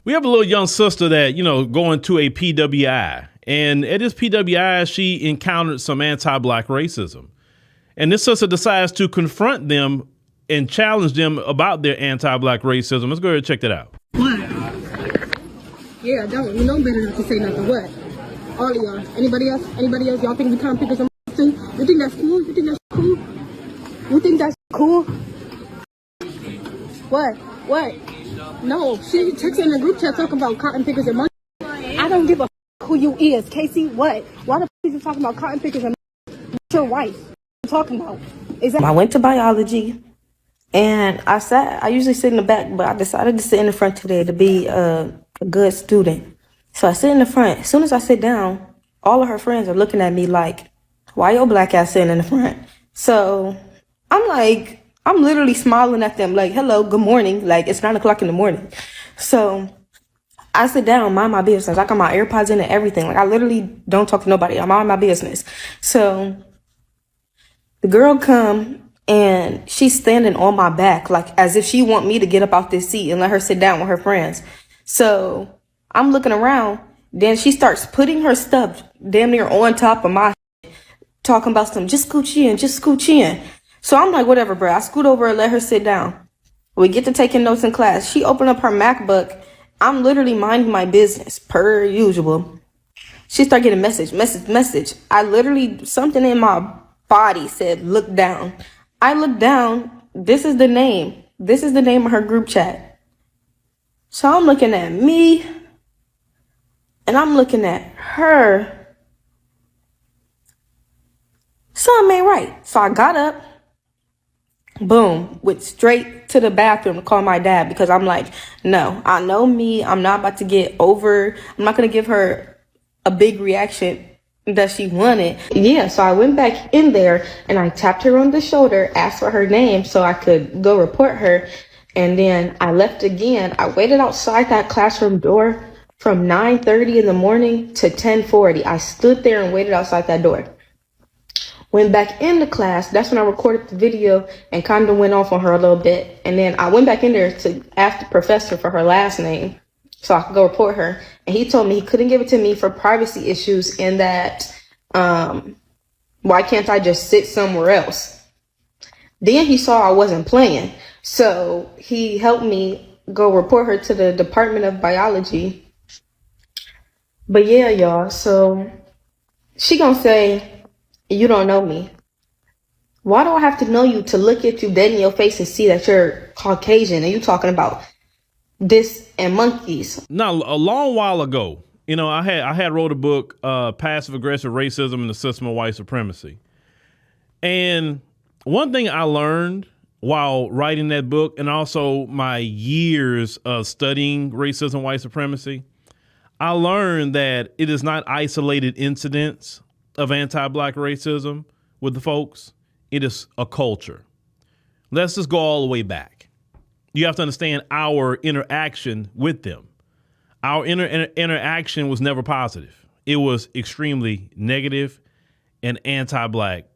We have a little young sister that, going to a PWI. And at this PWI, she encountered some anti-Black racism. And this sister decides to confront them and challenge them about their anti-Black racism. Let's go ahead and check that out. What? Yeah, don't. You know better not to say nothing. What? All of y'all. Anybody else? Anybody else? Y'all think we can't pick us too? You think that's cool? You think that's cool? You think that's cool? What? What? No, she texting in the group chat talking about cotton pickers and money. I don't give a who you is, Casey. What? Why the you talking about cotton pickers and money? What's your wife? What you talking about? I went to biology, and I usually sit in the back, but I decided to sit in the front today to be a good student. So I sit in the front. As soon as I sit down, all of her friends are looking at me like, why your black ass sitting in the front? So I'm literally smiling at them like, hello, good morning. Like, it's 9 o'clock in the morning. So I sit down, mind my business. I got my AirPods in and everything. Like, I literally don't talk to nobody. I'm on my business. So the girl come and she's standing on my back, like as if she want me to get up out this seat and let her sit down with her friends. So I'm looking around. Then she starts putting her stuff damn near on top of my talking about some, just scooch in, just scooch in. So I'm like, whatever, bro. I scoot over and let her sit down. We get to taking notes in class. She opened up her MacBook. I'm literally minding my business, per usual. She started getting message. I literally, something in my body said, look down. I looked down. This is the name. This is the name of her group chat. So I'm looking at me, and I'm looking at her. Something ain't right. So I got up. Boom, went straight to the bathroom to call my dad because I'm like, no, I know me. I'm not about to get over. I'm not going to give her a big reaction that she wanted. Yeah, so I went back in there and I tapped her on the shoulder, asked for her name so I could go report her. And then I left again. I waited outside that classroom door from 9:30 in the morning to 10:40. I stood there and waited outside that door. Went back into class. That's when I recorded the video and kind of went off on her a little bit. And then I went back in there to ask the professor for her last name so I could go report her. And he told me he couldn't give it to me for privacy issues and that, why can't I just sit somewhere else? Then he saw I wasn't playing. So he helped me go report her to the Department of Biology. But yeah, y'all. So she gonna say, you don't know me. Why do I have to know you to look at you dead in your face and see that you're Caucasian and you talking about this and monkeys? Now, a long while ago, I had wrote a book, Passive Aggressive Racism and the System of White Supremacy. And one thing I learned while writing that book and also my years of studying racism, white supremacy, I learned that it is not isolated incidents of anti-Black racism with the folks. It is a culture. Let's just go all the way back. You have to understand our interaction with them. Our interaction was never positive. It was extremely negative and anti-Black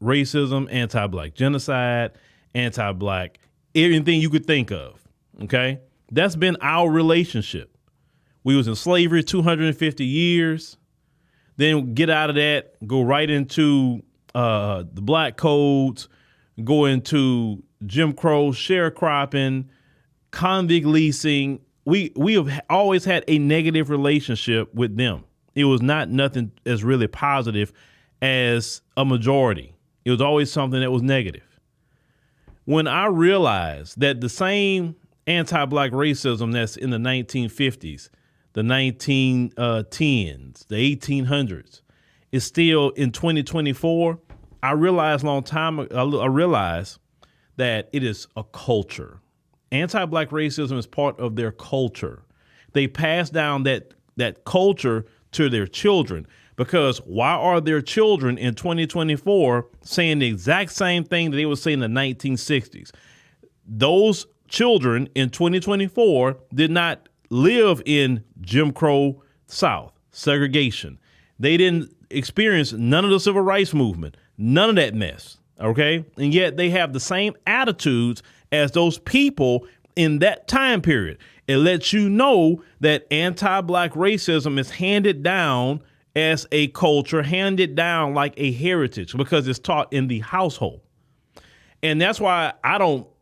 racism, anti-Black genocide, anti-Black, everything you could think of. Okay. That's been our relationship. We was in slavery 250 years. Then get out of that, go right into the Black codes, go into Jim Crow, sharecropping, convict leasing. We have always had a negative relationship with them. It was not nothing as really positive as a majority. It was always something that was negative. When I realized that the same anti-Black racism that's in the 1950s, the 1910s, the 1800s, is still in 2024. I realized I realized that it is a culture. Anti-Black racism is part of their culture. They pass down that culture to their children, because why are their children in 2024 saying the exact same thing that they were saying in the 1960s? Those children in 2024 did not live in Jim Crow South, segregation. They didn't experience none of the civil rights movement, none of that mess. OK, and yet they have the same attitudes as those people in that time period. It lets you know that anti-black racism is handed down as a culture, handed down like a heritage because it's taught in the household. And that's why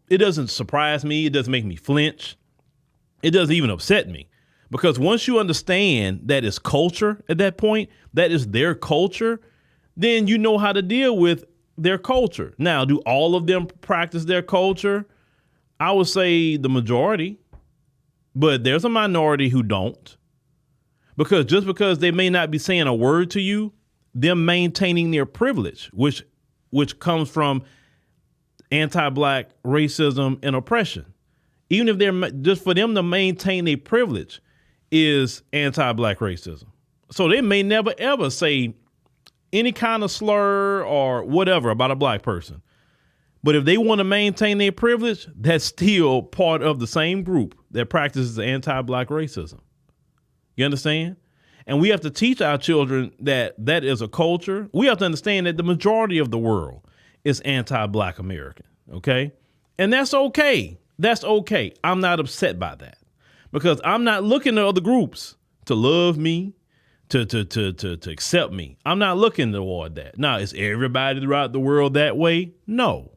it doesn't surprise me. It doesn't make me flinch. It doesn't even upset me, because once you understand that it's culture at that point, that is their culture, then you know how to deal with their culture. Now, do all of them practice their culture? I would say the majority, but there's a minority who don't. Because just because they may not be saying a word to you, them maintaining their privilege, which comes from anti-black racism and oppression. Even if they're just for them to maintain their privilege is anti-black racism. So they may never, ever say any kind of slur or whatever about a black person. But if they want to maintain their privilege, that's still part of the same group that practices anti-black racism. You understand? And we have to teach our children that that is a culture. We have to understand that the majority of the world is anti-black American. Okay. And that's okay. That's okay. I'm not upset by that, because I'm not looking at other groups to love me, to accept me. I'm not looking toward that. Now, is everybody throughout the world that way? No.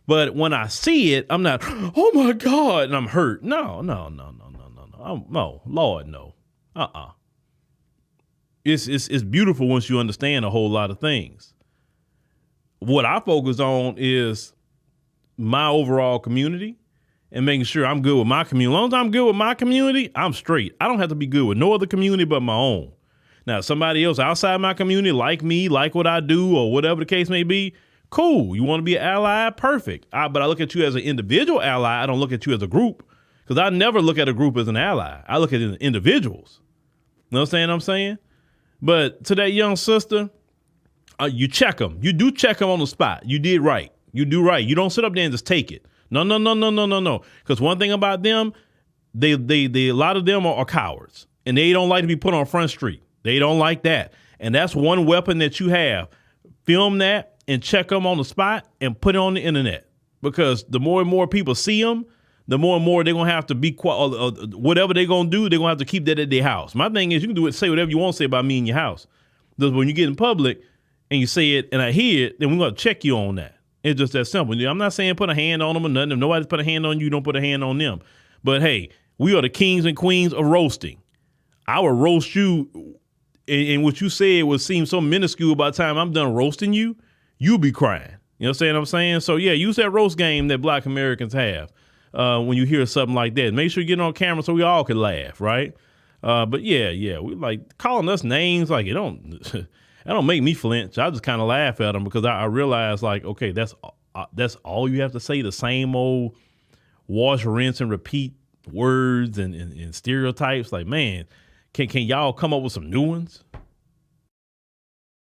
But when I see it, I'm not, oh my God, and I'm hurt. No. No, Lord, no. It's beautiful once you understand a whole lot of things. What I focus on is my overall community and making sure I'm good with my community. As long as I'm good with my community, I'm straight. I don't have to be good with no other community but my own. Now, somebody else outside my community, like me, like what I do, or whatever the case may be, cool. You want to be an ally? Perfect. But I look at you as an individual ally. I don't look at you as a group, because I never look at a group as an ally. I look at it as individuals. You know what I'm saying? But to that young sister, you check them. You do check them on the spot. You did right. You do right. You don't sit up there and just take it. No. Because one thing about them, they a lot of them are cowards, and they don't like to be put on Front Street. They don't like that. And that's one weapon that you have. Film that and check them on the spot and put it on the internet, because the more and more people see them, the more and more they're going to have to be whatever they're going to do, they're going to have to keep that at their house. My thing is, you can do it, say whatever you want to say about me in your house. Because when you get in public and you say it and I hear it, then we're going to check you on that. It's just that simple. I'm not saying put a hand on them or nothing. If nobody's put a hand on you, don't put a hand on them. But hey, we are the kings and queens of roasting. I will roast you, and what you said would seem so minuscule by the time I'm done roasting you, you'll be crying. You know what I'm saying? So yeah, use that roast game that Black Americans have when you hear something like that. Make sure you get it on camera so we all can laugh, right? But yeah, we like calling us names like it don't. That don't make me flinch. I just kind of laugh at them, because I realize, like, okay, that's all you have to say, the same old wash, rinse, and repeat words and stereotypes. Like, man, can y'all come up with some new ones?